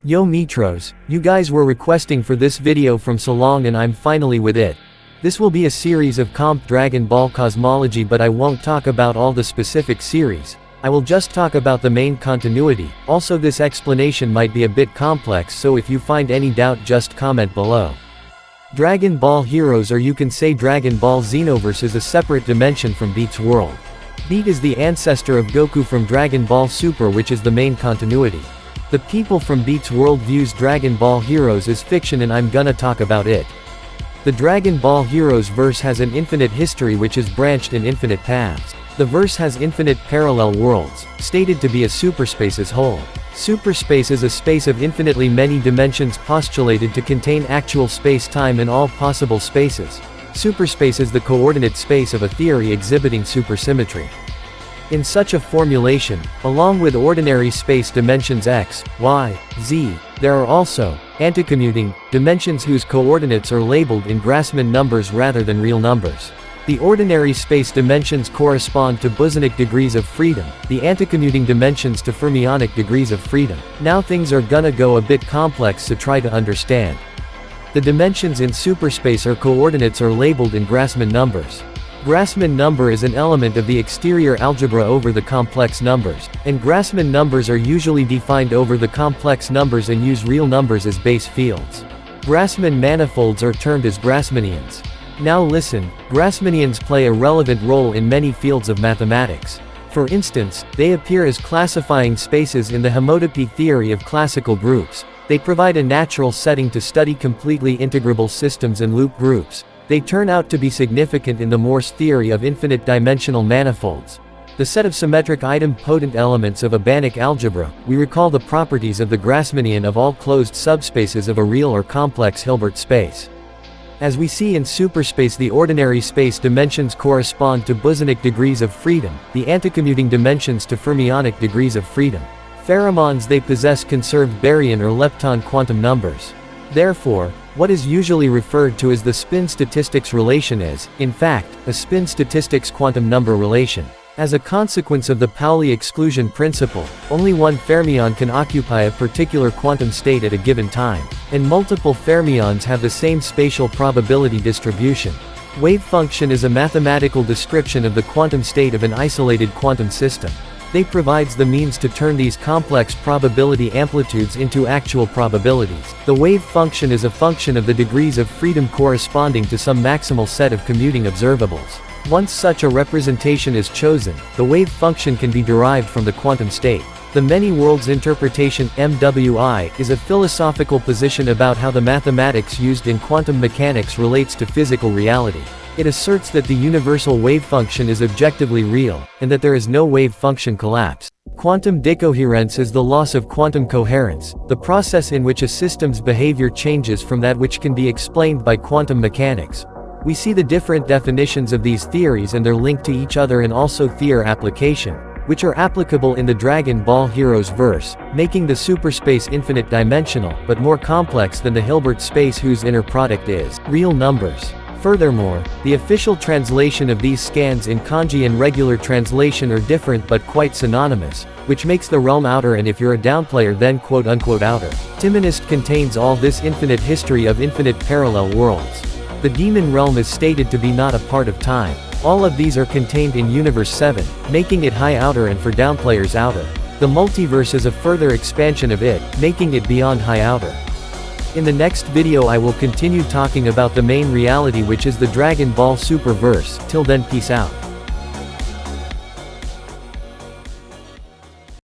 Yo Mitros, you guys were requesting for this video from so long and I'm finally with it. This will be a series of Comp Dragon Ball cosmology, but I won't talk about all the specific series. I will just talk about the main continuity. Also, this explanation might be a bit complex, so if you find any doubt just comment below. Dragon Ball Heroes, or you can say Dragon Ball Xenoverse, is a separate dimension from Beat's world. Beat is the ancestor of Goku from Dragon Ball Super, which is the main continuity. The people from Beat's world views Dragon Ball Heroes as fiction, and I'm gonna talk about it. The Dragon Ball Heroes verse has an infinite history which is branched in infinite paths. The verse has infinite parallel worlds, stated to be a superspace as whole. Superspace is a space of infinitely many dimensions postulated to contain actual space-time and all possible spaces. Superspace is the coordinate space of a theory exhibiting supersymmetry. In such a formulation, along with ordinary space dimensions x, y, z, there are also anticommuting dimensions whose coordinates are labeled in Grassmann numbers rather than real numbers. The ordinary space dimensions correspond to bosonic degrees of freedom, the anticommuting dimensions to fermionic degrees of freedom. Now things are gonna go a bit complex to try to understand. The dimensions in superspace or coordinates are labeled in Grassmann numbers. Grassmann number is an element of the exterior algebra over the complex numbers, and Grassmann numbers are usually defined over the complex numbers and use real numbers as base fields. Grassmann manifolds are termed as Grassmannians. Now listen, Grassmannians play a relevant role in many fields of mathematics. For instance, they appear as classifying spaces in the homotopy theory of classical groups. They provide a natural setting to study completely integrable systems and loop groups. They turn out to be significant in the Morse theory of infinite-dimensional manifolds. The set of symmetric idempotent elements of a Banach algebra, we recall the properties of the Grassmannian of all closed subspaces of a real or complex Hilbert space. As we see in superspace, the ordinary space dimensions correspond to bosonic degrees of freedom, the anticommuting dimensions to fermionic degrees of freedom. Pheromones, they possess conserved baryon or lepton quantum numbers. Therefore, what is usually referred to as the spin statistics relation is, in fact, a spin statistics quantum number relation. As a consequence of the Pauli exclusion principle, only one fermion can occupy a particular quantum state at a given time, and multiple fermions have the same spatial probability distribution. Wave function is a mathematical description of the quantum state of an isolated quantum system. They provides the means to turn these complex probability amplitudes into actual probabilities. The wave function is a function of the degrees of freedom corresponding to some maximal set of commuting observables. Once such a representation is chosen, the wave function can be derived from the quantum state. The many worlds interpretation, MWI, is a philosophical position about how the mathematics used in quantum mechanics relates to physical reality. It asserts that the universal wave function is objectively real, and that there is no wave function collapse. Quantum decoherence is the loss of quantum coherence, the process in which a system's behavior changes from that which can be explained by quantum mechanics. We see the different definitions of these theories and their link to each other, and also theory application, which are applicable in the Dragon Ball Heroes verse, making the superspace infinite dimensional, but more complex than the Hilbert space whose inner product is real numbers. Furthermore, the official translation of these scans in kanji and regular translation are different but quite synonymous, which makes the realm outer, and if you're a downplayer then quote-unquote outer. Timonist contains all this infinite history of infinite parallel worlds. The demon realm is stated to be not a part of time. All of these are contained in Universe 7, making it high outer, and for downplayers outer. The multiverse is a further expansion of it, making it beyond high outer. In the next video I will continue talking about the main reality, which is the Dragon Ball Super verse. Till then, peace out.